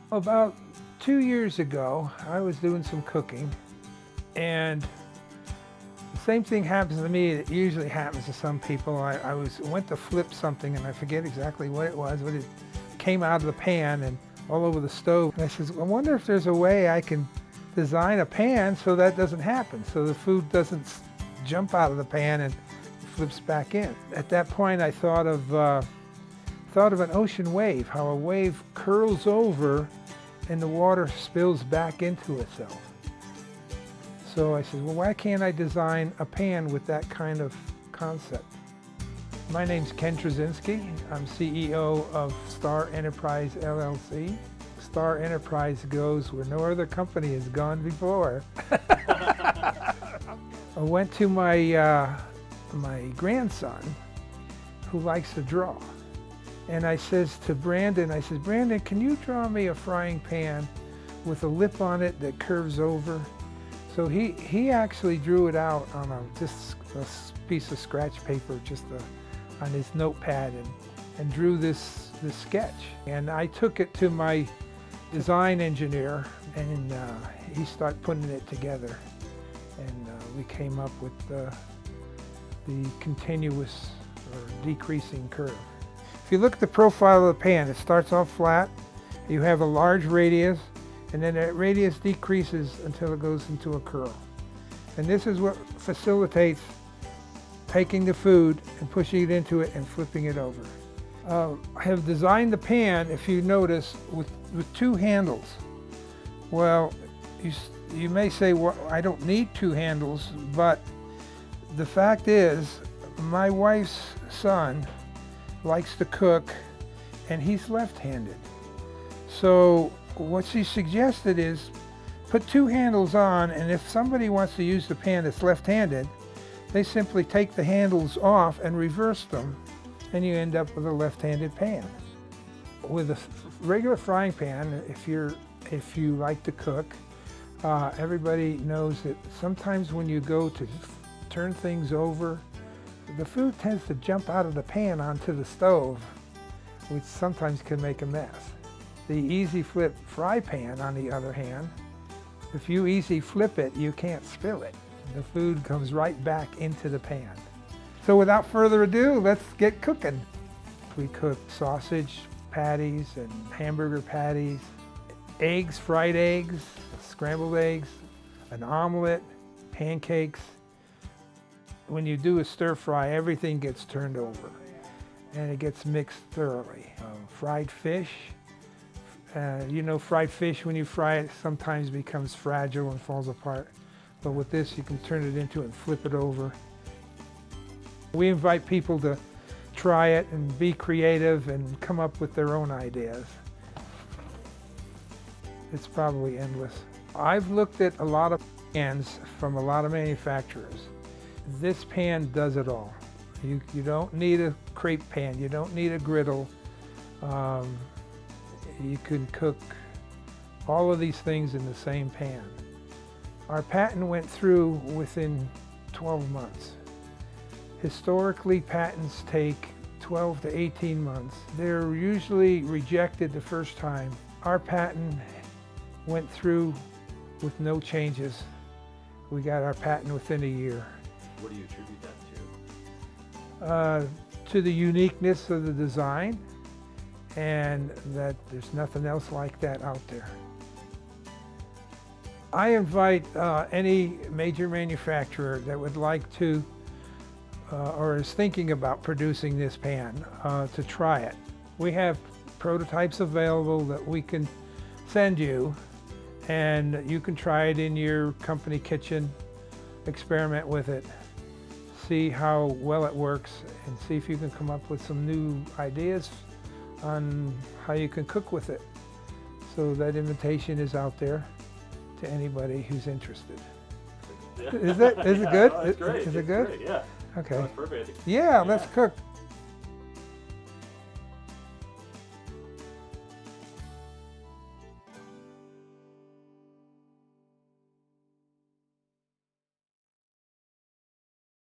About 2 years ago, I was doing some cooking, and the same thing happens to me that usually happens to some people. I went to flip something, and I forget exactly what it was, but it came out of the pan and all over the stove. And I said, I wonder if there's a way I can design a pan so that doesn't happen, so the food doesn't jump out of the pan and flips back in. At that point, I thought of an ocean wave, how a wave curls over and the water spills back into itself. So I said, well, why can't I design a pan with that kind of concept? My name's Ken Trzynski. I'm CEO of Star Enterprise, LLC. Star Enterprise goes where no other company has gone before. I went to my grandson, who likes to draw. And I says to Brandon, Brandon, can you draw me a frying pan with a lip on it that curves over? So he actually drew it out on just a piece of scratch paper, on his notepad, and drew this sketch. And I took it to my design engineer, and he started putting it together. And we came up with the continuous or decreasing curve. If you look at the profile of the pan, it starts off flat, you have a large radius, and then that radius decreases until it goes into a curl. And this is what facilitates taking the food and pushing it into it and flipping it over. I have designed the pan, if you notice, with two handles. Well, you may say, well, I don't need two handles, but the fact is, my wife's son likes to cook, and he's left-handed. So what she suggested is put two handles on, and if somebody wants to use the pan that's left-handed, they simply take the handles off and reverse them, and you end up with a left-handed pan. With a regular frying pan, if you like to cook, everybody knows that sometimes when you go to turn things over, the food tends to jump out of the pan onto the stove, which sometimes can make a mess. The easy flip fry pan, on the other hand, if you easy flip it, you can't spill it. The food comes right back into the pan. So without further ado, let's get cooking. We cook sausage patties and hamburger patties, eggs, fried eggs, scrambled eggs, an omelet, pancakes. When you do a stir fry, everything gets turned over and it gets mixed thoroughly. Fried fish, fried fish, when you fry it, sometimes becomes fragile and falls apart. But with this, you can turn it into and flip it over. We invite people to try it and be creative and come up with their own ideas. It's probably endless. I've looked at a lot of pans from a lot of manufacturers. This pan does it all. You don't need a crepe pan, you don't need a griddle. You can cook all of these things in the same pan. Our patent went through within 12 months. Historically, patents take 12 to 18 months. They're usually rejected the first time. Our patent went through with no changes. We got our patent within a year. What do you attribute that to? To the uniqueness of the design, and that there's nothing else like that out there. I invite any major manufacturer that would like to or is thinking about producing this pan to try it. We have prototypes available that we can send you, and you can try it in your company kitchen, experiment with it, see how well it works, and see if you can come up with some new ideas on how you can cook with it. So that invitation is out there to anybody who's interested. Yeah. Is it good? No, that's great. Is it good? Great, yeah. Okay. That's perfect. Yeah, let's cook.